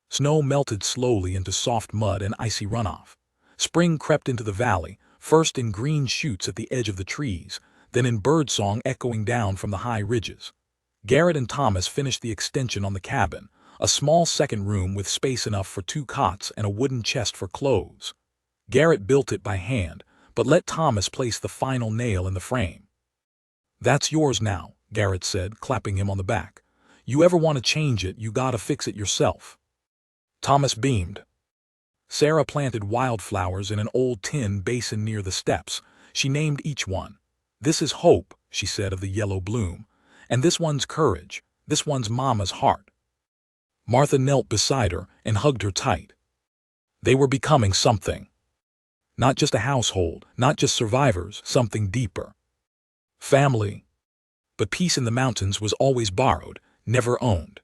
Snow melted slowly into soft mud and icy runoff. Spring crept into the valley, first in green shoots at the edge of the trees, then in birdsong echoing down from the high ridges. Garrett and Thomas finished the extension on the cabin, a small second room with space enough for 2 cots and a wooden chest for clothes. Garrett built it by hand, but let Thomas place the final nail in the frame. "That's yours now," Garrett said, clapping him on the back. "You ever want to change it, you gotta fix it yourself." Thomas beamed. Sarah planted wildflowers in an old tin basin near the steps. She named each one. "This is hope," she said of the yellow bloom. "And this one's courage. This one's Mama's heart." Martha knelt beside her and hugged her tight. They were becoming something. Not just a household, not just survivors, something deeper. Family. But peace in the mountains was always borrowed, never owned.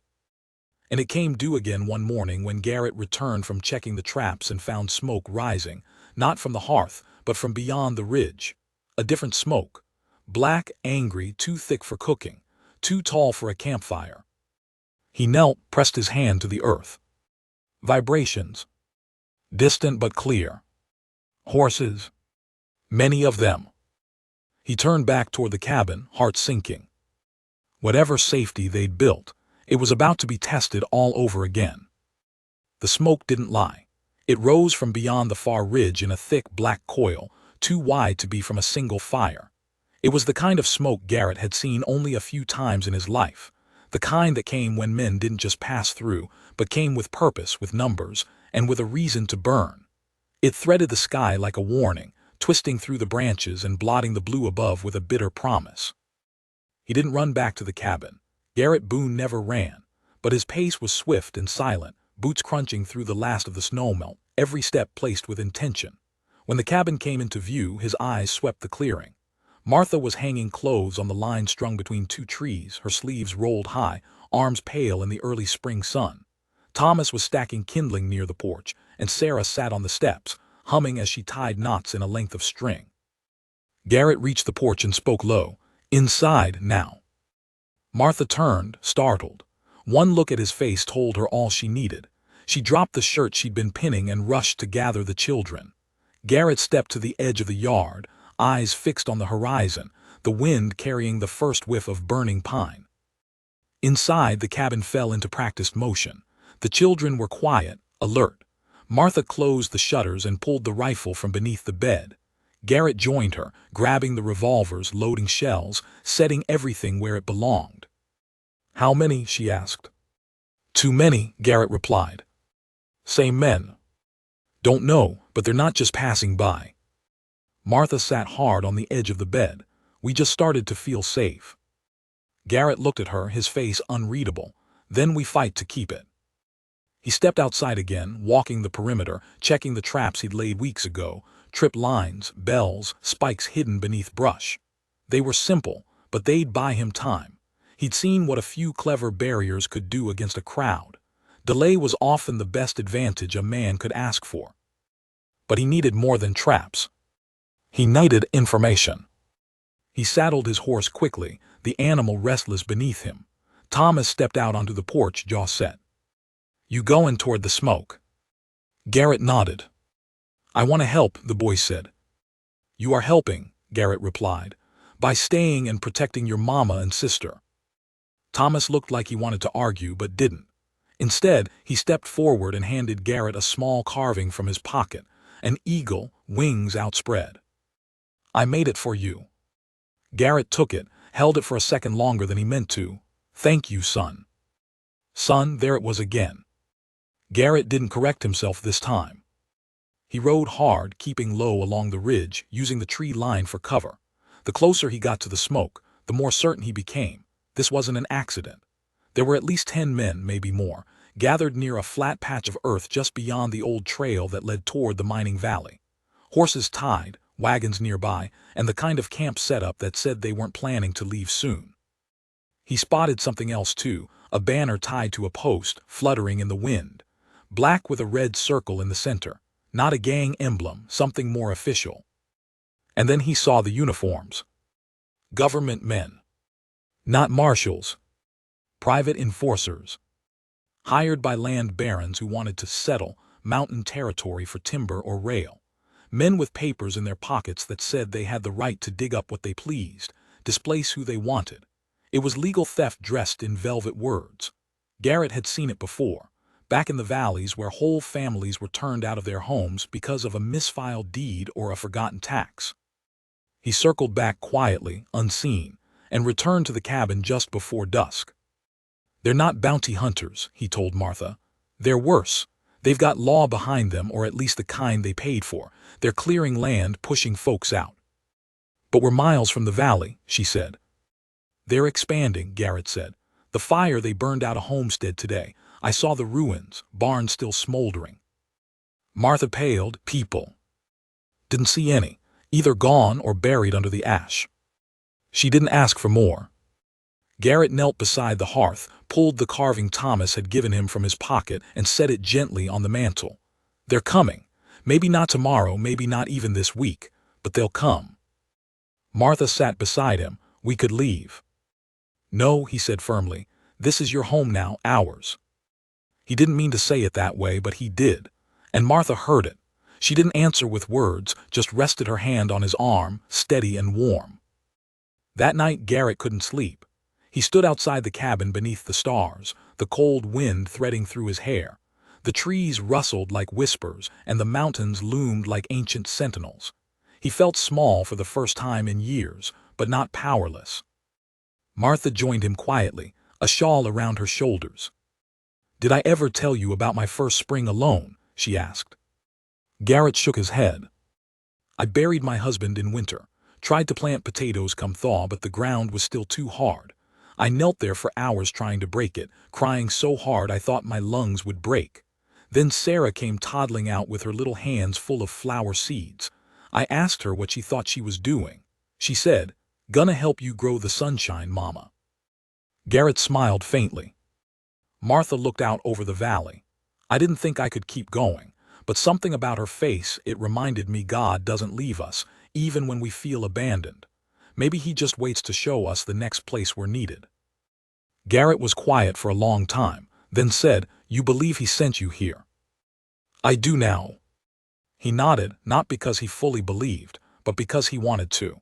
And it came due again one morning when Garrett returned from checking the traps and found smoke rising, not from the hearth, but from beyond the ridge. A different smoke. Black, angry, too thick for cooking, too tall for a campfire. He knelt, pressed his hand to the earth. Vibrations. Distant but clear. Horses. Many of them. He turned back toward the cabin, heart sinking. Whatever safety they'd built, it was about to be tested all over again. The smoke didn't lie. It rose from beyond the far ridge in a thick black coil, too wide to be from a single fire. It was the kind of smoke Garrett had seen only a few times in his life, the kind that came when men didn't just pass through, but came with purpose, with numbers, and with a reason to burn. It threaded the sky like a warning, twisting through the branches and blotting the blue above with a bitter promise. He didn't run back to the cabin. Garrett Boone never ran, but his pace was swift and silent, boots crunching through the last of the snowmelt, every step placed with intention. When the cabin came into view, his eyes swept the clearing. Martha was hanging clothes on the line strung between 2 trees, her sleeves rolled high, arms pale in the early spring sun. Thomas was stacking kindling near the porch, and Sarah sat on the steps, humming as she tied knots in a length of string. Garrett reached the porch and spoke low. "Inside, now." Martha turned, startled. One look at his face told her all she needed. She dropped the shirt she'd been pinning and rushed to gather the children. Garrett stepped to the edge of the yard, eyes fixed on the horizon, the wind carrying the first whiff of burning pine. Inside, the cabin fell into practiced motion. The children were quiet, alert. Martha closed the shutters and pulled the rifle from beneath the bed. Garrett joined her, grabbing the revolvers, loading shells, setting everything where it belonged. "How many?" she asked. "Too many," Garrett replied. "Same men." "Don't know, but they're not just passing by." Martha sat hard on the edge of the bed. "We just started to feel safe." Garrett looked at her, his face unreadable. "Then we fight to keep it." He stepped outside again, walking the perimeter, checking the traps he'd laid weeks ago, trip lines, bells, spikes hidden beneath brush. They were simple, but they'd buy him time. He'd seen what a few clever barriers could do against a crowd. Delay was often the best advantage a man could ask for. But he needed more than traps. He needed information. He saddled his horse quickly, the animal restless beneath him. Thomas stepped out onto the porch, jaw set. "You going toward the smoke?" Garrett nodded. "I want to help," the boy said. You are helping, Garrett replied, by staying and protecting your mama and sister. Thomas looked like he wanted to argue but didn't. Instead, he stepped forward and handed Garrett a small carving from his pocket, an eagle, wings outspread. I made it for you. Garrett took it, held it for a second longer than he meant to. Thank you, son. Son, there it was again. Garrett didn't correct himself this time. He rode hard, keeping low along the ridge, using the tree line for cover. The closer he got to the smoke, the more certain he became. This wasn't an accident. There were at least 10 men, maybe more, gathered near a flat patch of earth just beyond the old trail that led toward the mining valley. Horses tied, wagons nearby, and the kind of camp setup that said they weren't planning to leave soon. He spotted something else too, a banner tied to a post, fluttering in the wind. Black with a red circle in the center. Not a gang emblem, something more official. And then he saw the uniforms. Government men. Not marshals. Private enforcers. Hired by land barons who wanted to settle mountain territory for timber or rail. Men with papers in their pockets that said they had the right to dig up what they pleased, displace who they wanted. It was legal theft dressed in velvet words. Garrett had seen it before, back in the valleys where whole families were turned out of their homes because of a misfiled deed or a forgotten tax. He circled back quietly, unseen, and returned to the cabin just before dusk. They're not bounty hunters, he told Martha. They're worse. They've got law behind them, or at least the kind they paid for. They're clearing land, pushing folks out. But we're miles from the valley, she said. They're expanding, Garrett said. The fire, they burned out a homestead today. I saw the ruins, barns still smoldering. Martha paled. People. Didn't see any, either gone or buried under the ash. She didn't ask for more. Garrett knelt beside the hearth, pulled the carving Thomas had given him from his pocket, and set it gently on the mantel. They're coming. Maybe not tomorrow, maybe not even this week, but they'll come. Martha sat beside him. We could leave. No, he said firmly. This is your home now, ours. He didn't mean to say it that way, but he did. And Martha heard it. She didn't answer with words, just rested her hand on his arm, steady and warm. That night Garrett couldn't sleep. He stood outside the cabin beneath the stars, the cold wind threading through his hair. The trees rustled like whispers, and the mountains loomed like ancient sentinels. He felt small for the first time in years, but not powerless. Martha joined him quietly, a shawl around her shoulders. Did I ever tell you about my first spring alone? She asked. Garrett shook his head. I buried my husband in winter, tried to plant potatoes come thaw, but the ground was still too hard. I knelt there for hours trying to break it, crying so hard I thought my lungs would break. Then Sarah came toddling out with her little hands full of flower seeds. I asked her what she thought she was doing. She said, "Gonna help you grow the sunshine, Mama." Garrett smiled faintly. Martha looked out over the valley. I didn't think I could keep going, but something about her face, it reminded me God doesn't leave us, even when we feel abandoned. Maybe he just waits to show us the next place we're needed. Garrett was quiet for a long time, then said, "You believe he sent you here?" I do now. He nodded, not because he fully believed, but because he wanted to.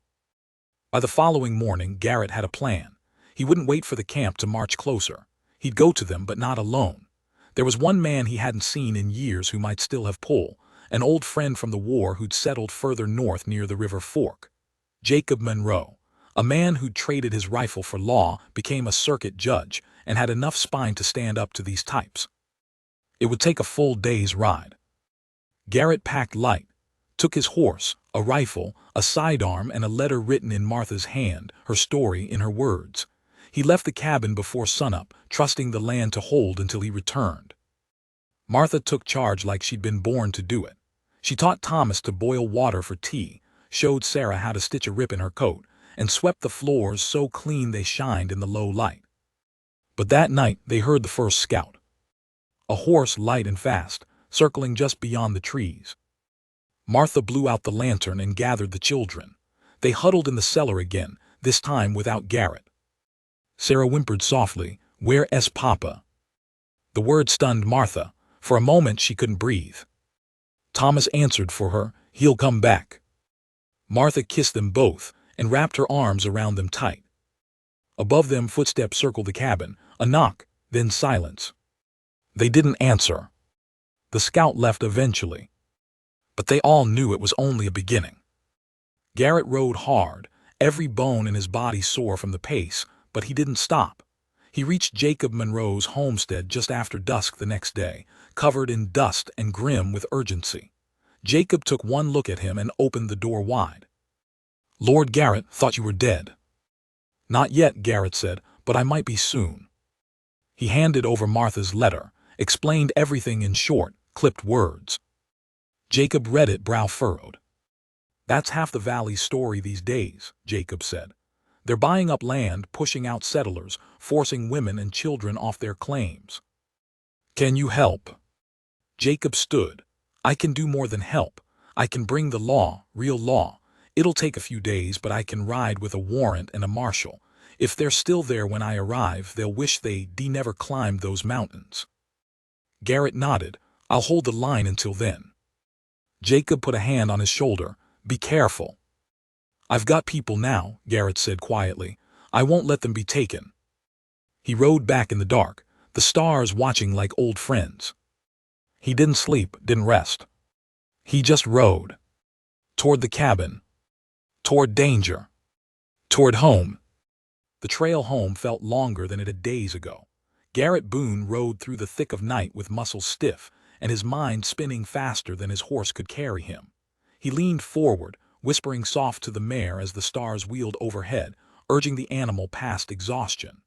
By the following morning, Garrett had a plan. He wouldn't wait for the camp to march closer. He'd go to them, but not alone. There was one man he hadn't seen in years who might still have pull, an old friend from the war who'd settled further north near the river fork. Jacob Monroe, a man who'd traded his rifle for law, became a circuit judge, and had enough spine to stand up to these types. It would take a full day's ride. Garrett packed light, took his horse, a rifle, a sidearm, and a letter written in Martha's hand, her story in her words. He left the cabin before sunup, trusting the land to hold until he returned. Martha took charge like she'd been born to do it. She taught Thomas to boil water for tea, showed Sarah how to stitch a rip in her coat, and swept the floors so clean they shined in the low light. But that night they heard the first scout. A horse light and fast, circling just beyond the trees. Martha blew out the lantern and gathered the children. They huddled in the cellar again, this time without Garrett. Sarah whimpered softly, "Where's Papa?" The word stunned Martha. For a moment she couldn't breathe. Thomas answered for her, "He'll come back." Martha kissed them both and wrapped her arms around them tight. Above them, footsteps circled the cabin, a knock, then silence. They didn't answer. The scout left eventually. But they all knew it was only a beginning. Garrett rode hard, every bone in his body sore from the pace, but he didn't stop. He reached Jacob Monroe's homestead just after dusk the next day, covered in dust and grim with urgency. Jacob took one look at him and opened the door wide. "Lord Garrett, thought you were dead." "Not yet," Garrett said, "but I might be soon." He handed over Martha's letter, explained everything in short, clipped words. Jacob read it, brow furrowed. "That's half the valley's story these days," Jacob said. "They're buying up land, pushing out settlers, forcing women and children off their claims." "Can you help?" Jacob stood. "I can do more than help. I can bring the law, real law. It'll take a few days, but I can ride with a warrant and a marshal. If they're still there when I arrive, they'll wish they'd never climbed those mountains." Garrett nodded. "I'll hold the line until then." Jacob put a hand on his shoulder. "Be careful." "I've got people now," Garrett said quietly. "I won't let them be taken." He rode back in the dark, the stars watching like old friends. He didn't sleep, didn't rest. He just rode. Toward the cabin. Toward danger. Toward home. The trail home felt longer than it had days ago. Garrett Boone rode through the thick of night with muscles stiff and his mind spinning faster than his horse could carry him. He leaned forward, whispering soft to the mare as the stars wheeled overhead, urging the animal past exhaustion.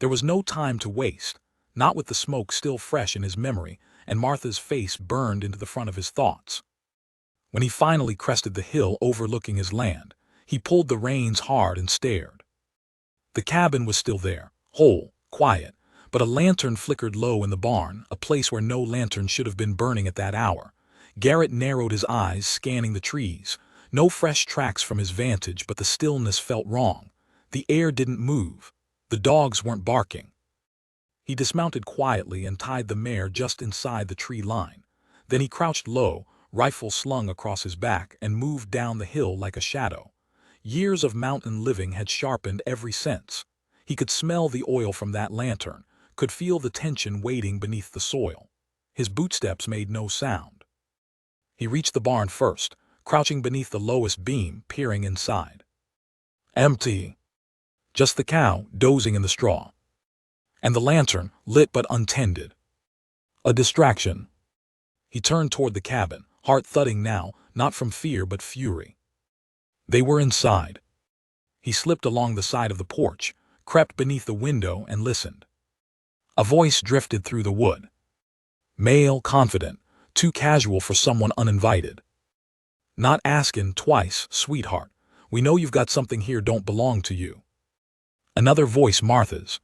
There was no time to waste, not with the smoke still fresh in his memory and Martha's face burned into the front of his thoughts. When he finally crested the hill overlooking his land, he pulled the reins hard and stared. The cabin was still there, whole, quiet, but a lantern flickered low in the barn, a place where no lantern should have been burning at that hour. Garrett narrowed his eyes, scanning the trees. No fresh tracks from his vantage, but the stillness felt wrong. The air didn't move. The dogs weren't barking. He dismounted quietly and tied the mare just inside the tree line. Then he crouched low, rifle slung across his back, and moved down the hill like a shadow. Years of mountain living had sharpened every sense. He could smell the oil from that lantern, could feel the tension waiting beneath the soil. His bootsteps made no sound. He reached the barn first, crouching beneath the lowest beam, peering inside. Empty. Just the cow, dozing in the straw. And the lantern, lit but untended. A distraction. He turned toward the cabin, heart thudding now, not from fear but fury. They were inside. He slipped along the side of the porch, crept beneath the window and listened. A voice drifted through the wood. Male, confident, too casual for someone uninvited. "Not askin' twice, sweetheart. We know you've got something here don't belong to you." Another voice, Martha's.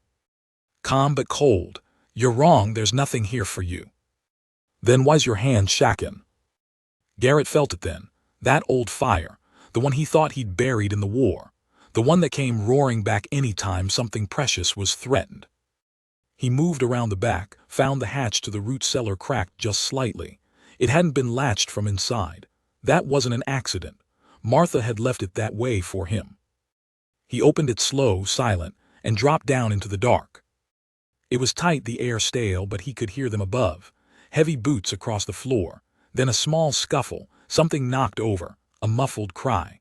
"Calm but cold. You're wrong, there's nothing here for you." "Then why's your hand shackin'?" Garrett felt it then. That old fire, the one he thought he'd buried in the war, the one that came roaring back any time something precious was threatened. He moved around the back, found the hatch to the root cellar cracked just slightly. It hadn't been latched from inside. That wasn't an accident. Martha had left it that way for him. He opened it slow, silent, and dropped down into the dark. It was tight, the air stale, but he could hear them above. Heavy boots across the floor, then a small scuffle, something knocked over, a muffled cry.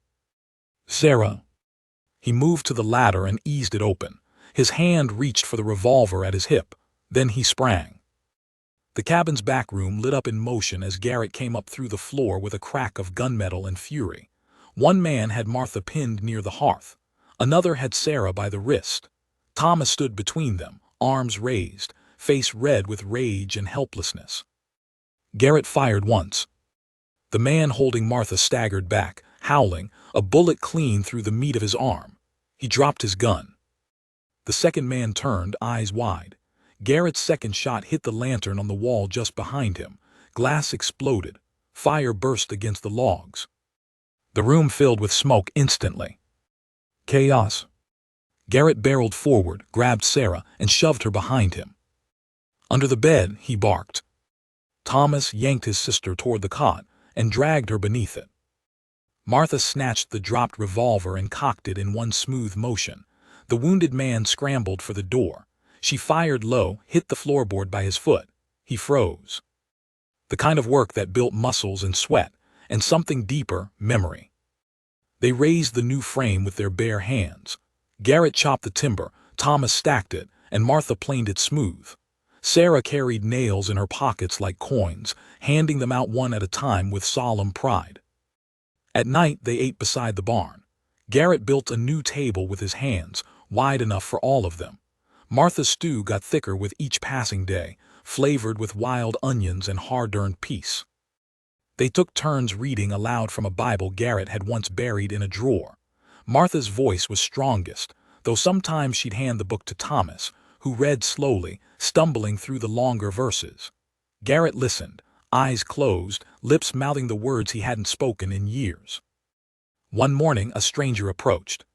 "Sarah." He moved to the ladder and eased it open. His hand reached for the revolver at his hip. Then he sprang. The cabin's back room lit up in motion as Garrett came up through the floor with a crack of gunmetal and fury. One man had Martha pinned near the hearth. Another had Sarah by the wrist. Thomas stood between them, arms raised, face red with rage and helplessness. Garrett fired once. The man holding Martha staggered back, howling, a bullet clean through the meat of his arm. He dropped his gun. The second man turned, eyes wide. Garrett's second shot hit the lantern on the wall just behind him. Glass exploded. Fire burst against the logs. The room filled with smoke instantly. Chaos. Garrett barreled forward, grabbed Sarah, and shoved her behind him. "Under the bed," he barked. Thomas yanked his sister toward the cot and dragged her beneath it. Martha snatched the dropped revolver and cocked it in one smooth motion. The wounded man scrambled for the door. She fired low, hit the floorboard by his foot. He froze. The kind of work that built muscles and sweat, and something deeper, memory. They raised the new frame with their bare hands. Garrett chopped the timber, Thomas stacked it, and Martha planed it smooth. Sarah carried nails in her pockets like coins, handing them out one at a time with solemn pride. At night they ate beside the barn. Garrett built a new table with his hands, wide enough for all of them. Martha's stew got thicker with each passing day, flavored with wild onions and hard-earned peace. They took turns reading aloud from a Bible Garrett had once buried in a drawer. Martha's voice was strongest, though sometimes she'd hand the book to Thomas, who read slowly, stumbling through the longer verses. Garrett listened, eyes closed, lips mouthing the words he hadn't spoken in years. One morning a stranger approached.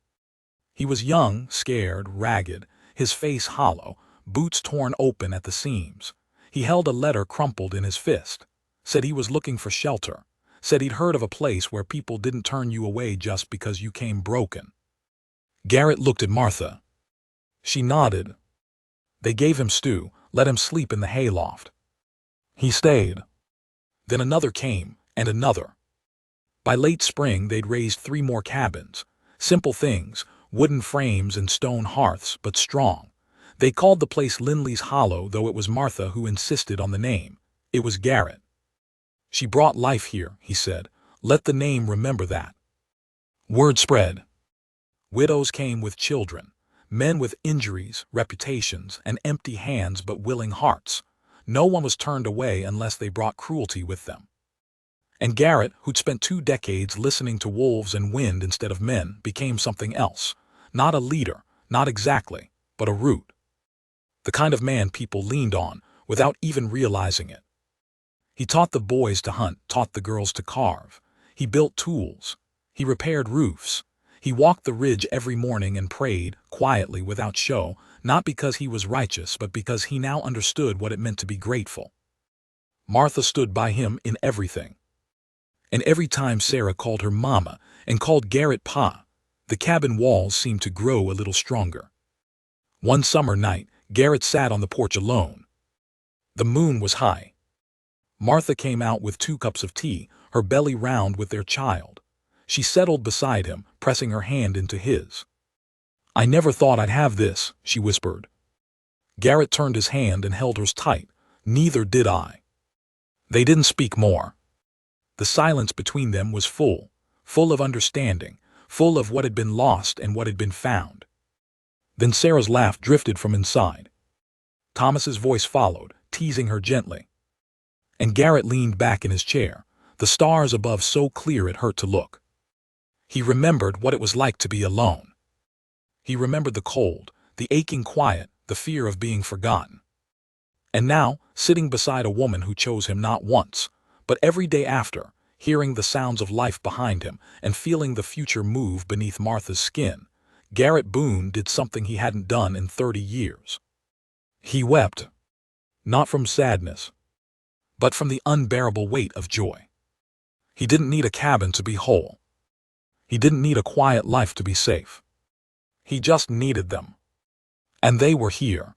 He was young, scared, ragged, his face hollow, boots torn open at the seams. He held a letter crumpled in his fist. Said he was looking for shelter. Said he'd heard of a place where people didn't turn you away just because you came broken. Garrett looked at Martha. She nodded. They gave him stew, let him sleep in the hayloft. He stayed. Then another came, and another. By late spring they'd raised 3 more cabins. Simple things, wooden frames and stone hearths, but strong. They called the place Lindley's Hollow, though it was Martha who insisted on the name. It was Garrett. She brought life here, he said. Let the name remember that. Word spread. Widows came with children, men with injuries, reputations, and empty hands but willing hearts. No one was turned away unless they brought cruelty with them. And Garrett, who'd spent 2 decades listening to wolves and wind instead of men, became something else. Not a leader, not exactly, but a root. The kind of man people leaned on, without even realizing it. He taught the boys to hunt, taught the girls to carve. He built tools. He repaired roofs. He walked the ridge every morning and prayed, quietly, without show, not because he was righteous, but because he now understood what it meant to be grateful. Martha stood by him in everything. And every time Sarah called her Mama and called Garrett Pa, the cabin walls seemed to grow a little stronger. One summer night, Garrett sat on the porch alone. The moon was high. Martha came out with 2 cups of tea, her belly round with their child. She settled beside him, pressing her hand into his. I never thought I'd have this, she whispered. Garrett turned his hand and held hers tight. Neither did I. They didn't speak more. The silence between them was full of understanding, full of what had been lost and what had been found. Then Sarah's laugh drifted from inside. Thomas's voice followed, teasing her gently. And Garrett leaned back in his chair, the stars above so clear it hurt to look. He remembered what it was like to be alone. He remembered the cold, the aching quiet, the fear of being forgotten. And now, sitting beside a woman who chose him not once, but every day after, hearing the sounds of life behind him and feeling the future move beneath Martha's skin, Garrett Boone did something he hadn't done in 30 years. He wept. Not from sadness, but from the unbearable weight of joy. He didn't need a cabin to be whole. He didn't need a quiet life to be safe. He just needed them. And they were here.